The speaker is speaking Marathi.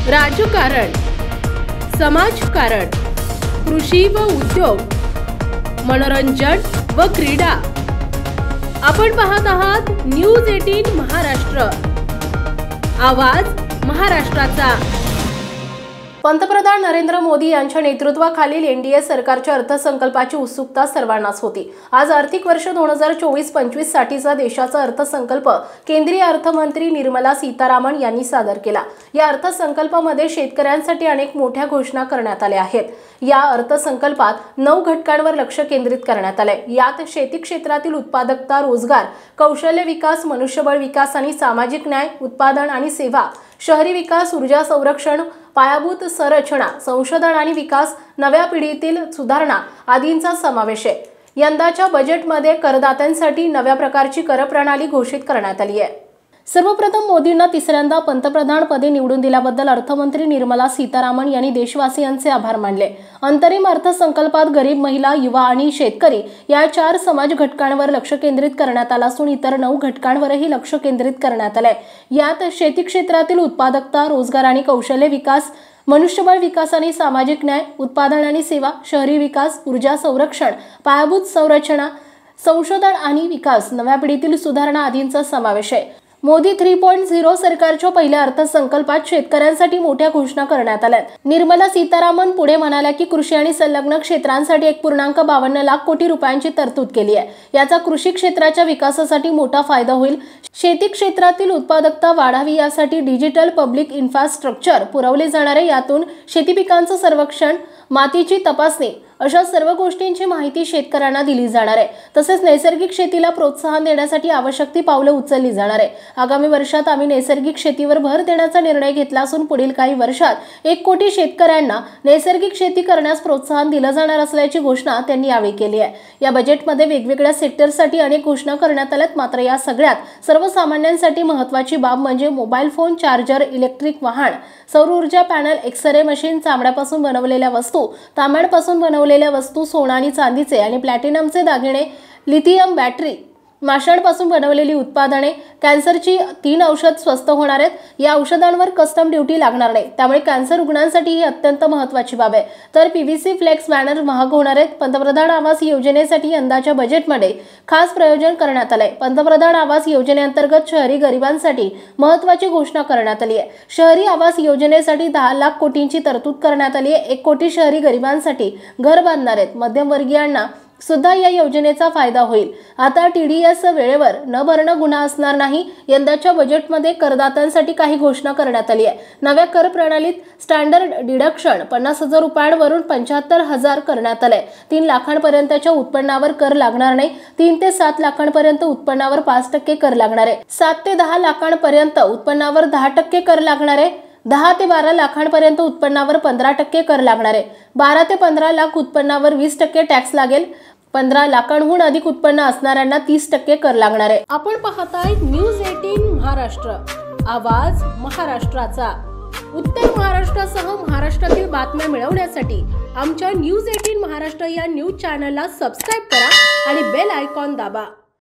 राजकारण, समाजकारण, कृषी व उद्योग, मनोरंजन व क्रीडा। आपण पाहत आहात न्यूज 18 महाराष्ट्र, आवाज महाराष्ट्राचा। पंतप्रधान नरेंद्र मोदी यांच्या नेतृत्वाखालील एनडीए सरकारच्या अर्थसंकल्पाची उत्सुकता सर्वांनाच होती। आज आर्थिक वर्ष 2024-25 साठीचा देशाचा अर्थसंकल्प केंद्रीय अर्थमंत्री निर्मला सीतारामन यांनी सादर केला। या अर्थसंकल्पामध्ये शेतकऱ्यांसाठी अनेक मोठ्या घोषणा करण्यात आल्या आहेत। या अर्थसंकल्पात 9 घटकांवर लक्ष केंद्रित करण्यात आले। यात शेती क्षेत्रातील उत्पादकता, रोजगार, कौशल्य विकास, मनुष्यबळ विकास आणि सामाजिक न्याय, उत्पादन आणि सेवा, शहरी विकास, ऊर्जा संरक्षण, पायाभूत संरचना, संशोधन आणि विकास, नव्या पिढीतील सुधारणा आदींचा समावेश आहे। यंदाच्या बजेटमध्ये करदात्यांसाठी नव्या प्रकारची कर प्रणाली घोषित करण्यात आली आहे। सर्वप्रथम मोदींना तिसऱ्यांदा पंतप्रधानपदी निवडून दिल्याबद्दल अर्थमंत्री निर्मला सीतारामन यांनी देशवासियांचे आभार मानले। अंतरिम अर्थसंकल्पात गरीब महिला, युवा आणि शेतकरी या 4 समाज घटकांवर लक्ष केंद्रित करण्यात आले असून इतर 9 घटकांवरही लक्ष केंद्रित करण्यात आले। यात शेती क्षेत्रातील उत्पादकता, रोजगार आणि कौशल्य विकास, मनुष्यबळ विकास आणि सामाजिक न्याय, उत्पादन आणि सेवा, शहरी विकास, ऊर्जा संरक्षण, पायाभूत संरचना, संशोधन आणि विकास, नव्या पिढीतील सुधारणा आदींचा समावेश आहे। मोदी 3.0 सरकारच्या पहिल्या अर्थसंकल्पात शेतकऱ्यांसाठी मोठ्या घोषणा करण्यात आल्या। निर्मला सीतारामन पुढे म्हणाल्या की कृषी आणि संलग्न क्षेत्रांसाठी 1.52 लाख कोटी रुपयांची तरतूद केली आहे। याचा कृषी क्षेत्राच्या विकासासाठी मोठा फायदा होईल। शेती क्षेत्रातील उत्पादकता वाढावी यासाठी डिजिटल पब्लिक इन्फ्रास्ट्रक्चर पुरवले जाणार आहे। यातून शेती पिकांचं सर्वेक्षण, मातीची तपासणी अशा सर्व गोष्टींची माहिती शेतकऱ्यांना दिली जाणार आहे। तसेच नैसर्गिक शेतीला प्रोत्साहन देण्यासाठी आवश्यक ती पावले उचलली जाणार आहे। आगामी वर्षात आम्ही नैसर्गिक शेतीवर भर देण्याचा निर्णय घेतला असून पुढील काही वर्षात 1 कोटी शेतकऱ्यांना नैसर्गिक शेती करण्यास प्रोत्साहन दिलं जाणार असल्याची घोषणा त्यांनी यावेळी केली आहे। या बजेटमध्ये वेगवेगळ्या सेक्टरसाठी अनेक घोषणा करण्यात आल्यात। मात्र या सगळ्यात सर्वसामान्यांसाठी महत्त्वाची बाब म्हणजे मोबाईल फोन, चार्जर, इलेक्ट्रिक वाहन, सौर ऊर्जा पॅनल, एक्स-रे मशीन, चामड्यापासून बनवलेल्या वस्तू, तांब्यापासून बनवलेल्या वस्तू, सोने आणि चांदीचे आणि प्लॅटिनमचे दागिने, लिथियम बॅटरी, माशांपासून बनवलेली उत्पादने, कॅन्सरची 3 औषध स्वस्त होणार आहेत। या औषधांवर कस्टम ड्युटी लागणार नाही, त्यामुळे कॅन्सर रुग्णांसाठी ही अत्यंत महत्त्वाची बाब आहे। तर पीव्हीसी फ्लेक्स बॅनर महाग होणार आहेत। पंतप्रधान आवास योजनेसाठी यंदाच्या बजेटमध्ये खास प्रयोजन करण्यात आले। पंतप्रधान आवास योजनेअंतर्गत शहरी गरिबांसाठी महत्त्वाची घोषणा करण्यात आली आहे। शहरी आवास योजनेसाठी 10 लाख कोटींची तरतूद करण्यात आली आहे। 1 कोटी शहरी गरिबांसाठी घर बांधणार आहेत। मध्यमवर्गीयांना सुद्धा या योजनेचा फायदा होईल। आता टीडीएस वेळेवर न भरणं गुन्हा असणार नाही। यंदाच्या बजेटमध्ये करदात्यांसाठी काही घोषणा करण्यात आली आहे। नव्या कर प्रणालीत स्टँडर्ड डिडक्शन 50,000 रुपयांवरून 75,000 करण्यात आले। 3 लाखांपर्यंतच्या उत्पन्नावर कर लागणार नाही। 3 ते 7 लाखांपर्यंत उत्पन्नावर 5% कर लागणार आहे। 7 ते 10 लाखांपर्यंत उत्पन्नावर 10% कर लागणार आहे। 10 ते 12 लाखांपर्यंत उत्पन्नावर 15% कर लागणार आहे। 12 ते 15 लाख उत्पन्नावर 20% टॅक्स लागेल। 15 लाखांहून अधिक उत्पन्न असणाऱ्यांना 30% कर लागणार आहे। आपण पाहताय न्यूज 18 महाराष्ट्र, आवाज महाराष्ट्राचा। उत्तर महाराष्ट्रासह महाराष्ट्रातील बातम्या मिळवण्यासाठी आमच्या न्यूज 18 महाराष्ट्र या न्यूज चॅनलला सबस्क्राइब करा आणि बेल आयकॉन दाबा।